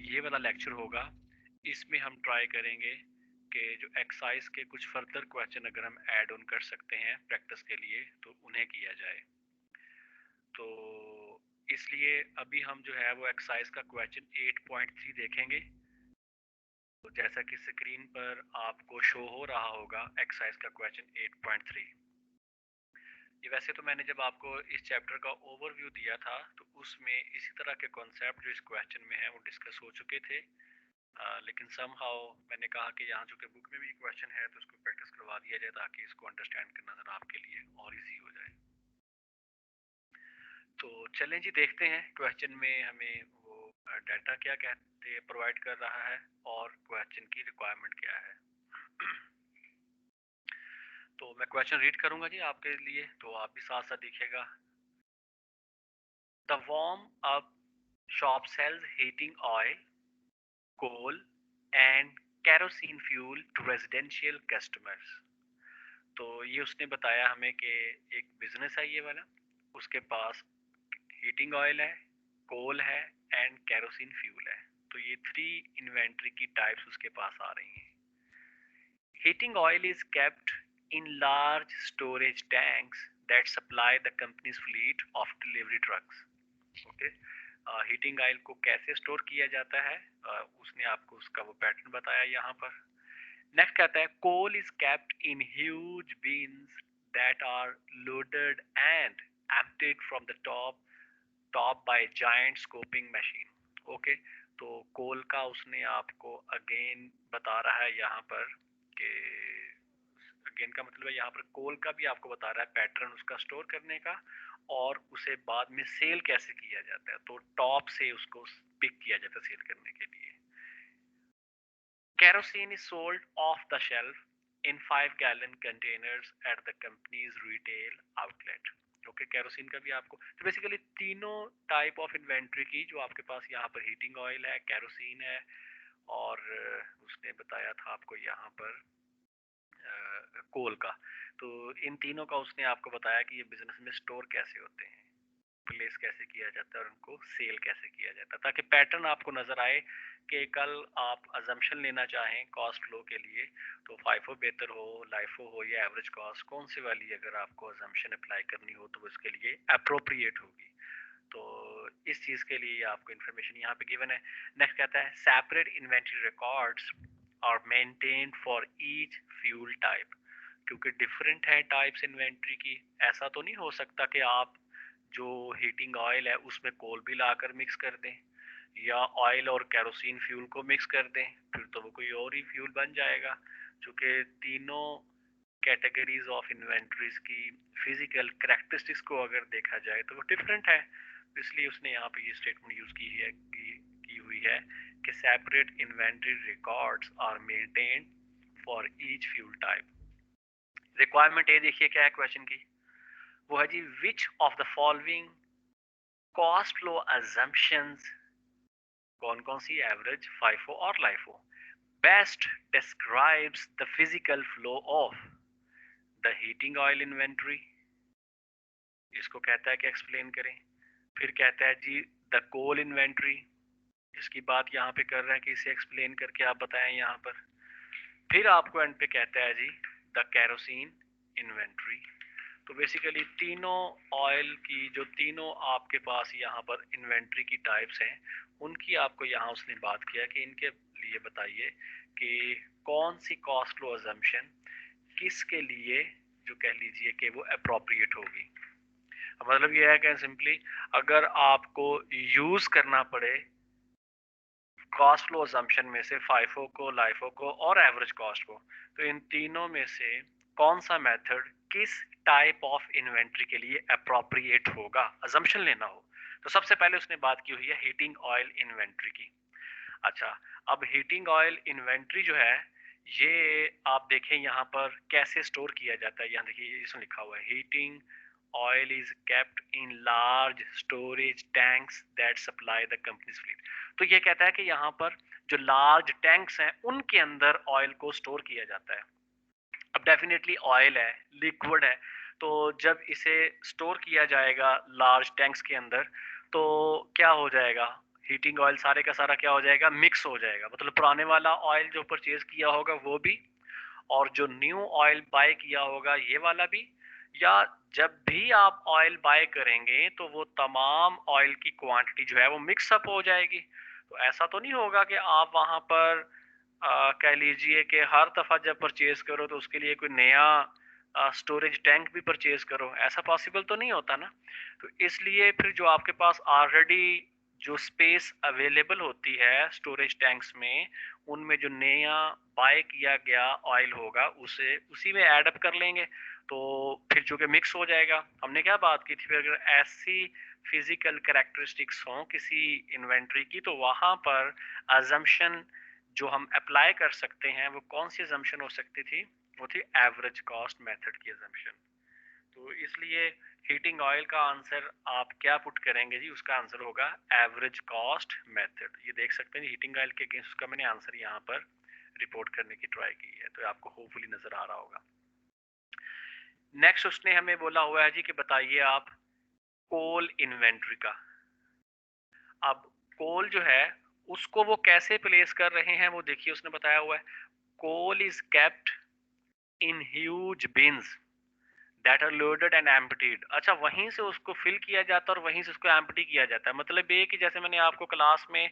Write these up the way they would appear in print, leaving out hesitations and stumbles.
ये वाला लेक्चर होगा, इसमें हम ट्राई करेंगे कि जो एक्सरसाइज के कुछ फर्दर क्वेश्चन अगर हम ऐड ऑन कर सकते हैं प्रैक्टिस के लिए तो उन्हें किया जाए। तो इसलिए अभी हम जो है वो एक्सरसाइज का क्वेश्चन 8.3 देखेंगे। तो जैसा कि स्क्रीन पर आपको शो हो रहा होगा एक्सरसाइज का क्वेश्चन 8.3। ये वैसे तो मैंने जब आपको इस चैप्टर का ओवरव्यू दिया था तो उसमें इसी तरह के कॉन्सेप्ट जो इस क्वेश्चन में है वो डिस्कस हो चुके थे। लेकिन समहाउ मैंने कहा कि यहाँ जो कि बुक में भी क्वेश्चन है तो उसको प्रैक्टिस करवा दिया जाए ताकि इसको अंडरस्टैंड करना जरा आपके लिए और इजी हो जाए। तो चलें जी, देखते हैं क्वेश्चन में हमें वो डाटा क्या कहते प्रोवाइड कर रहा है और क्वेश्चन की रिक्वायरमेंट क्या है। तो मैं क्वेश्चन रीड करूंगा जी आपके लिए, तो आप भी साथ साथ देखिएगा। The warm up shop sells heating oil, coal and kerosene fuel to residential customers। तो ये उसने बताया हमें कि एक बिजनेस है ये वाला, उसके पास हीटिंग ऑयल है, कोल है एंड केरोसिन फ्यूल है। तो ये थ्री इन्वेंट्री की टाइप्स उसके पास आ रही हैं। Heating oil is kept in large storage tanks that supply the company's fleet of delivery trucks। Okay, heating oil को कैसे स्टोर किया जाता है, उसने आपको उसका वो पैटर्न बताया यहाँ पर। नेक्स्ट कहता है coal is kept in huge bins that are loaded and emptied from the top by giant scooping machine. Okay, तो कोल का उसने आपको अगेन बता रहा है यहाँ पर कि अगेन का मतलब है यहाँ पर कोल का भी आपको बता रहा है पैटर्न उसका स्टोर करने का और उसे बाद में सेल कैसे किया जाता है। तो टॉप से उसको पिक किया जाता है सेल करने के लिए। Kerosene is sold off the shelf in 5-gallon containers at the company's retail outlet। Okay, kerosene का भी आपको तो बेसिकली तीनों टाइप ऑफ इन्वेंट्री की जो आपके पास यहाँ पर हीटिंग ऑयल है, केरोसिन है और उसने बताया था आपको यहाँ पर कोल का। तो इन तीनों का उसने आपको बताया कि ये बिजनेस में स्टोर कैसे होते हैं, प्लेस कैसे किया जाता है और उनको सेल कैसे किया जाता है, ताकि पैटर्न आपको नजर आए कि कल आप अजम्पशन लेना चाहें कॉस्ट फ्लो के लिए तो फाइफो बेहतर हो, लाइफो हो या एवरेज कॉस्ट, कौन सी वाली अगर आपको अजम्पशन अप्लाई करनी हो तो उसके लिए अप्रोप्रिएट होगी। तो इस चीज के लिए आपको इन्फॉर्मेशन यहाँ पे गिवन है। नेक्स्ट कहता है separate inventory records are maintained for each fuel type. क्योंकि डिफरेंट है टाइप्स इन्वेंट्री की, ऐसा तो नहीं हो सकता कि आप जो हीटिंग ऑयल है उसमें कोल भी लाकर मिक्स कर दें या ऑयल और केरोसिन फ्यूल को मिक्स कर दें, फिर तो वो कोई और ही फ्यूल बन जाएगा। चूंकि तीनों कैटेगरीज ऑफ इन्वेंटरीज की फिजिकल कैरेक्टरिस्टिक्स को अगर देखा जाए तो वो डिफरेंट है। इसलिए उसने यहाँ पे ये स्टेटमेंट यूज की हुई है कि separate inventory records are maintained for each fuel type. Requirement A देखिए क्या है क्वेश्चन की, वो है जी which of the following cost flow assumptions, कौन कौन सी, एवरेज, फाइफो और LIFO, best describes the physical flow of the heating oil inventory. इसको कहता है कि एक्सप्लेन करें। फिर कहता है जी द कोल इन्वेंट्री, इसकी बात यहाँ पे कर रहा है कि इसे एक्सप्लेन करके आप बताएं यहाँ पर। फिर आपको एंड पे कहता है जी द केरोसिन इन्वेंट्री। तो बेसिकली तीनों ऑयल की जो तीनों आपके पास यहाँ पर इन्वेंट्री की टाइप्स हैं उनकी आपको यहाँ उसने बात किया कि इनके लिए बताइए कि कौन सी कॉस्ट फ्लो अजम्पशन किसके लिए जो कह लीजिए कि वो अप्रोप्रिएट होगी। मतलब ये है कि सिंपली अगर आपको यूज करना पड़े कॉस्ट फ्लो अजम्पशन में से फाइफो को, लाइफो को और एवरेज कॉस्ट को, तो इन तीनों में से कौन सा मेथड किस टाइप ऑफ इन्वेंट्री के लिए अप्रोप्रिएट होगा अजम्पशन लेना हो। तो सबसे पहले उसने बात की हुई है हीटिंग ऑयल इन्वेंट्री की। अच्छा, अब हीटिंग ऑयल इन्वेंट्री जो है ये आप देखें यहाँ पर कैसे स्टोर किया जाता है। यहाँ देखिए इसमें लिखा हुआ है heating oil is kept in large storage tanks that supply the companies fleet. तो ये कहता है कि यहाँ पर जो लार्ज टैंक्स हैं उनके अंदर ऑयल को स्टोर किया जाता है। अब डेफिनेटली ऑयल है, लिक्विड है, तो जब इसे स्टोर किया जाएगा लार्ज टैंक्स के अंदर तो क्या हो जाएगा, हीटिंग ऑयल सारे का सारा क्या हो जाएगा, मिक्स हो जाएगा। मतलब पुराने वाला ऑयल जो परचेज किया होगा वो भी, और जो न्यू ऑयल बाय किया होगा ये वाला भी। या जब भी आप ऑयल बाय करेंगे तो वो तमाम ऑयल की क्वांटिटी जो है वो मिक्सअप हो जाएगी। तो ऐसा तो नहीं होगा कि आप वहां पर कह लीजिए कि हर दफा जब परचेज करो तो उसके लिए कोई नया स्टोरेज टैंक भी परचेज करो, ऐसा पॉसिबल तो नहीं होता ना। तो इसलिए फिर जो आपके पास ऑलरेडी जो स्पेस अवेलेबल होती है स्टोरेज टैंक्स में, उनमें जो नया बाय किया गया ऑयल होगा उसे उसी में ऐड अप कर लेंगे, तो फिर चूंकि मिक्स हो जाएगा। हमने क्या बात की थी, फिर अगर ऐसी फिजिकल कैरेक्टरिस्टिक्स हों किसी इन्वेंट्री की, तो वहां पर अजम्पशन जो हम अप्लाई कर सकते हैं वो कौन सी अजम्पशन हो सकती थी, वो थी एवरेज कॉस्ट मेथड की अजम्पशन। तो इसलिए हीटिंग ऑयल का आंसर आप क्या पुट करेंगे जी, उसका आंसर होगा एवरेज कॉस्ट मेथड। ये देख सकते हैं हीटिंग ऑयल के अगेंस्ट उसका मैंने आंसर यहाँ पर रिपोर्ट करने की ट्राई की है, तो आपको होपफुली नजर आ रहा होगा। नेक्स्ट उसने हमें बोला हुआ है जी कि बताइए आप कोल इन्वेंट्री का। अब कोल जो है उसको वो कैसे प्लेस कर रहे हैं वो देखिए, उसने बताया हुआ है coal is kept in huge bins that are loaded and emptied. अच्छा, वहीं से उसको फिल किया जाता है और वहीं से उसको एम्प्टी किया जाता है। मतलब ये कि जैसे मैंने आपको क्लास में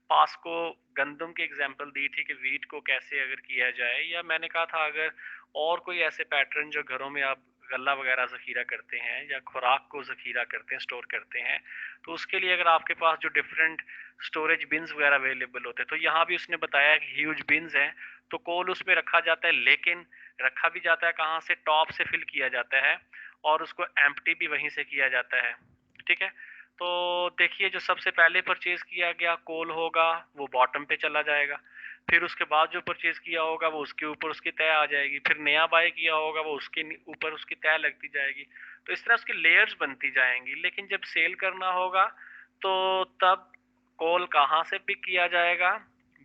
पास को गंदम की एग्जांपल दी थी कि वीट को कैसे अगर किया जाए, या मैंने कहा था अगर और कोई ऐसे पैटर्न जो घरों में आप गल्ला वगैरह जखीरा करते हैं या खुराक को जखीरा करते हैं, स्टोर करते हैं, तो उसके लिए अगर आपके पास जो डिफरेंट स्टोरेज बिन्स वगैरह अवेलेबल होते हैं, तो यहाँ भी उसने बताया कि ह्यूज बिन्स हैं तो कोल उसमें रखा जाता है, लेकिन रखा भी जाता है कहाँ से, टॉप से फिल किया जाता है और उसको एम्प्टी भी वहीं से किया जाता है। ठीक है, तो देखिए जो सबसे पहले परचेज किया गया कोल होगा वो बॉटम पे चला जाएगा, फिर उसके बाद जो परचेज किया होगा वो उसके ऊपर उसकी तय आ जाएगी, फिर नया बाय किया होगा वो उसके ऊपर उसकी तय लगती जाएगी। तो इस तरह उसकी लेयर्स बनती जाएंगी। लेकिन जब सेल करना होगा तो तब कोल कहाँ से पिक किया जाएगा,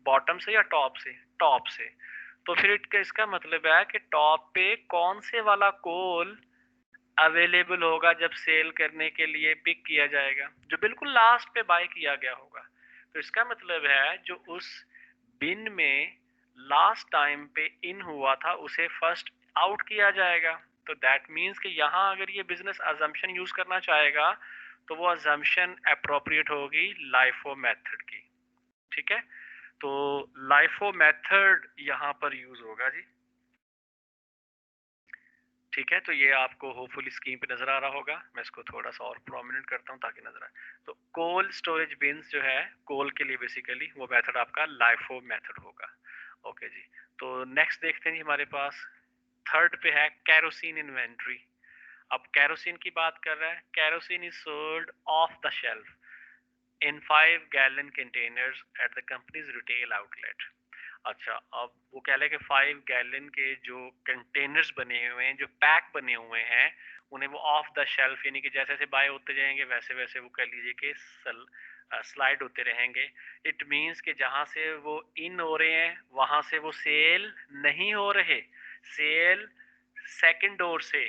बॉटम से या टॉप से? टॉप से। तो फिर इसका मतलब है कि टॉप पे कौन से वाला कोल अवेलेबल होगा जब सेल करने के लिए पिक किया जाएगा, जो बिल्कुल लास्ट पे बाय किया गया होगा। तो इसका मतलब है जो उस बिन में लास्ट टाइम पे इन हुआ था उसे फर्स्ट आउट किया जाएगा। तो दैट मीन्स कि यहाँ अगर ये बिजनेस अजम्पशन यूज करना चाहेगा तो वो अजम्पशन अप्रोप्रिएट होगी लाइफो मेथड की। ठीक है, तो लाइफो मेथड यहाँ पर यूज होगा जी। ठीक है, तो ये आपको होपफुली स्क्रीन पे नजर आ रहा होगा। मैं इसको थोड़ा सा और प्रोमिनेंट करता हूँ ताकि नजर आए। तो कोल स्टोरेज बिन्स जो है कोल के लिए बेसिकली वो मेथड आपका लाइफो मेथड होगा। ओके जी, तो नेक्स्ट देखते हैं जी हमारे पास थर्ड पे है कैरोसिन इन्वेंट्री। अब कैरोसिन की बात कर रहा है, kerosene is sold off the shelf in 5 gallon containers at the companies retail outlet. अच्छा, अब वो कह रहे हैं कि 5 गैलन के जो कंटेनर्स बने हुए हैं, जो पैक बने हुए हैं, उन्हें वो ऑफ द शेल्फ यानी कि जैसे जैसे बाय होते जाएंगे वैसे वैसे वो कह लीजिए कि स्लाइड होते रहेंगे। इट मीन्स कि जहाँ से वो इन हो रहे हैं वहां से वो सेल नहीं हो रहे, सेल सेकंड डोर से,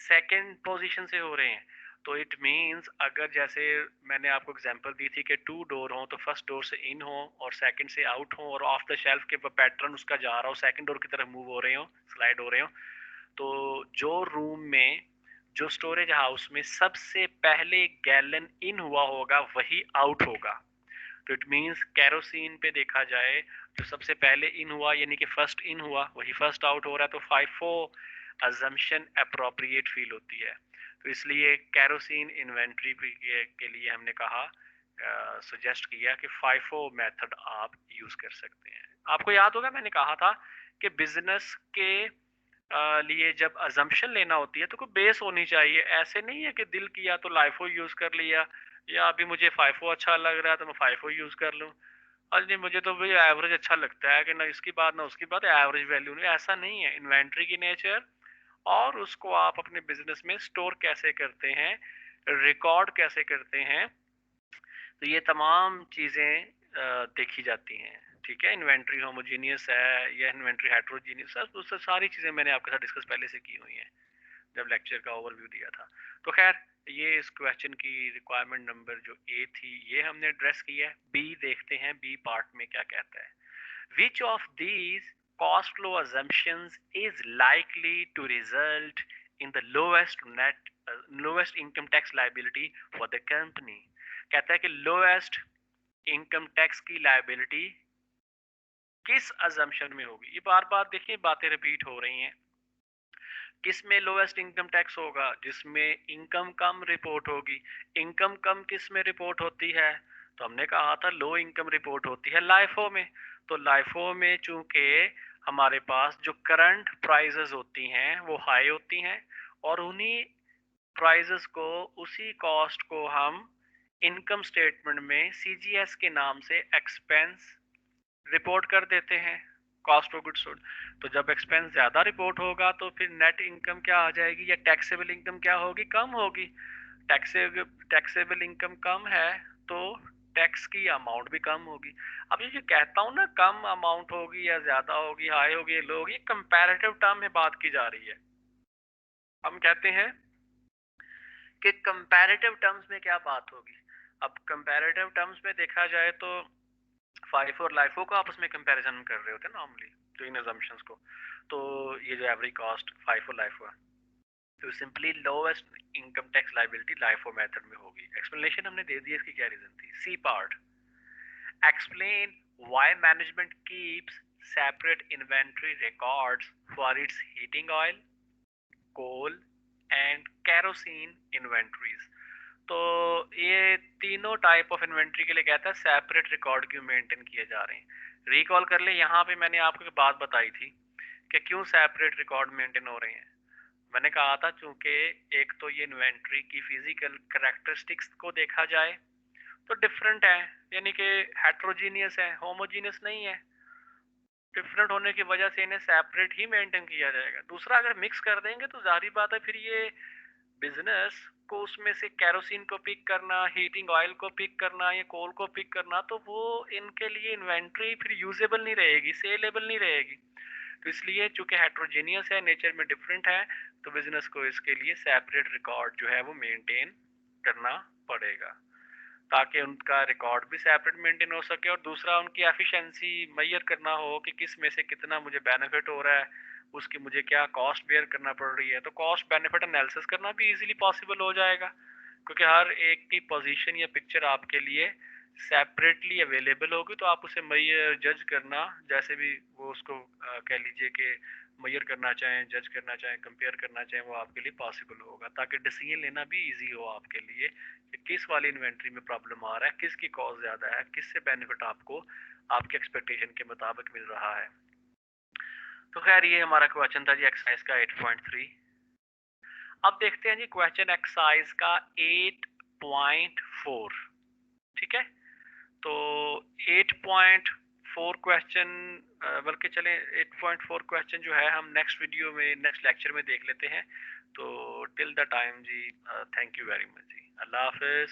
सेकंड पोजीशन से हो रहे हैं। तो इट मींस अगर जैसे मैंने आपको एग्जांपल दी थी कि 2 डोर हो तो फर्स्ट डोर से इन हो और सेकंड से आउट हो, और ऑफ द शेल्फ के पैटर्न उसका जा रहा हो, सेकंड डोर की तरफ मूव हो रहे हो, स्लाइड हो रहे हो, तो जो रूम में जो स्टोरेज हाउस में सबसे पहले गैलन इन हुआ होगा वही आउट होगा। तो इट मींस कैरोसिन पे देखा जाए जो सबसे पहले इन हुआ यानी कि फर्स्ट इन हुआ वही फर्स्ट आउट हो रहा है, तो फाइफो अजम्पशन अप्रोप्रिएट फील होती है। तो इसलिए कैरोसिन इन्वेंट्री के लिए हमने कहा सजेस्ट किया कि फाइफो मेथड आप यूज कर सकते हैं। आपको याद होगा मैंने कहा था कि बिजनेस के लिए जब अजम्पशन लेना होती है तो कोई बेस होनी चाहिए। ऐसे नहीं है कि दिल किया तो लाइफो यूज कर लिया, या अभी मुझे फाइफो अच्छा लग रहा है तो मैं फाइफो यूज कर लूँ, और नहीं मुझे तो भाई एवरेज अच्छा लगता है कि ना इसकी बात ना उसकी बात, एवरेज वैल्यू नहीं, ऐसा नहीं है। इन्वेंट्री की नेचर और उसको आप अपने बिजनेस में स्टोर कैसे करते हैं, रिकॉर्ड कैसे करते हैं, तो ये तमाम चीजें देखी जाती हैं। ठीक है, इन्वेंट्री होमोजीनियस है या इन्वेंट्री हेट्रोजीनियस है, उससे सारी चीजें मैंने आपके साथ डिस्कस पहले से की हुई हैं जब लेक्चर का ओवरव्यू दिया था। तो खैर ये इस क्वेश्चन की रिक्वायरमेंट नंबर जो ए थी ये हमने एड्रेस किया है। बी देखते हैं, बी पार्ट में क्या कहता है। Which of these cost flow assumptions is likely to result in the lowest income tax liability for the company। कहता है कि लोएस्ट इनकम टैक्स की लायबिलिटी किस अजम्पशन में होगी। ये बार बार देखिए बातें रिपीट हो रही हैं। किस में लोएस्ट इनकम टैक्स होगा? जिसमें इनकम कम रिपोर्ट होगी। इनकम कम किस में रिपोर्ट होती है? तो हमने कहा था लो इनकम रिपोर्ट होती है लाइफो में। तो लाइफो में चूंकि हमारे पास जो करंट प्राइजेस होती हैं वो हाई होती हैं, और उन्हीं प्राइजेस को, उसी कॉस्ट को हम इनकम स्टेटमेंट में सीजीएस के नाम से एक्सपेंस रिपोर्ट कर देते हैं, कॉस्ट ऑफ गुड्स सोल्ड। तो जब एक्सपेंस ज्यादा रिपोर्ट होगा तो फिर नेट इनकम क्या आ जाएगी, या टैक्सेबल इनकम क्या होगी, कम होगी। टैक्सेबल इनकम कम है तो टैक्स की अमाउंट भी कम होगी। अब ये जो कहता हूँ ना कम अमाउंट होगी या ज्यादा होगी, हाई होगी, लो होगी, कंपैरेटिव टर्म में बात की जा रही है। हम कहते हैं कि कंपैरेटिव टर्म्स में क्या बात होगी। अब कंपैरेटिव टर्म्स में देखा जाए तो फाइफो और लाइफो को आपस में कंपैरिजन कर रहे होते हैं नॉर्मली, तो इन अजम्पशंस को। तो ये जो एवरी कॉस्ट फाइफो लाइफो है, तो simply lowest income tax liability LIFO method में होगी। एक्सप्लेनेशन हमने दे दी, इसकी क्या रीजन थी। C part, explain why management keeps separate inventory records for its heating oil, coal and kerosene inventories. तो ये तीनों टाइप ऑफ इन्वेंट्री के लिए कहता है सेपरेट रिकॉर्ड क्यों मेंटेन किए जा रहे हैं। रिकॉल कर ले, यहाँ पे मैंने आपको एक बात बताई थी कि क्यों सेपरेट रिकॉर्ड मेंटेन हो रहे हैं। मैंने कहा था चूंकि एक तो ये इन्वेंट्री की फिजिकल कैरेक्टरिस्टिक्स को देखा जाए तो डिफरेंट है, यानी कि हेट्रोजीनियस है, होमोजीनियस नहीं है। डिफरेंट होने की वजह से इन्हें सेपरेट ही मेंटेन किया जाएगा। दूसरा, अगर मिक्स कर देंगे तो जाहिर बात है फिर ये बिजनेस को उसमें से कैरोसिन को पिक करना, हीटिंग ऑयल को पिक करना, या कोल को पिक करना, तो वो इनके लिए इन्वेंट्री फिर यूजेबल नहीं रहेगी, सेलेबल नहीं रहेगी। तो इसलिए चूंकि हेट्रोजीनियस है, नेचर में डिफरेंट है, तो बिजनेस को इसके लिए सेपरेट रिकॉर्ड जो है वो मेंटेन करना पड़ेगा, ताकि उनका रिकॉर्ड भी सेपरेट मेंटेन हो सके। और दूसरा, उनकी एफिशिएंसी मेजर करना हो कि किस में से कितना मुझे बेनिफिट हो रहा है, उसकी मुझे क्या कॉस्ट बेयर करना पड़ रही है। तो कॉस्ट बेनिफिट एनालिसिस करना भी इजीली पॉसिबल हो जाएगा, क्योंकि हर एक की पोजीशन या पिक्चर आपके लिए सेपरेटली अवेलेबल होगी। तो आप उसे मेजर जज करना, जैसे भी वो उसको कह लीजिए कि मेजर करना चाहें, जज करना चाहें, कंपेयर करना चाहें, वो आपके लिए पॉसिबल होगा, ताकि डिसीजन लेना भी इजी हो आपके लिए कि किस वाली इन्वेंट्री में प्रॉब्लम आ रहा है, किसकी कॉस्ट ज्यादा है, किससे बेनिफिट आपको आपके एक्सपेक्टेशन के मुताबिक मिल रहा है। तो खैर ये हमारा क्वेश्चन था जी एक्सरसाइज का 8.3। अब देखते हैं जी क्वेश्चन एक्सरसाइज का 8.4। ठीक है, तो 8.4 क्वेश्चन, बल्कि चलें 8.4 क्वेश्चन जो है हम नेक्स्ट वीडियो में, नेक्स्ट लेक्चर में देख लेते हैं। तो टिल द टाइम जी, थैंक यू वेरी मच जी, अल्लाह हाफिज।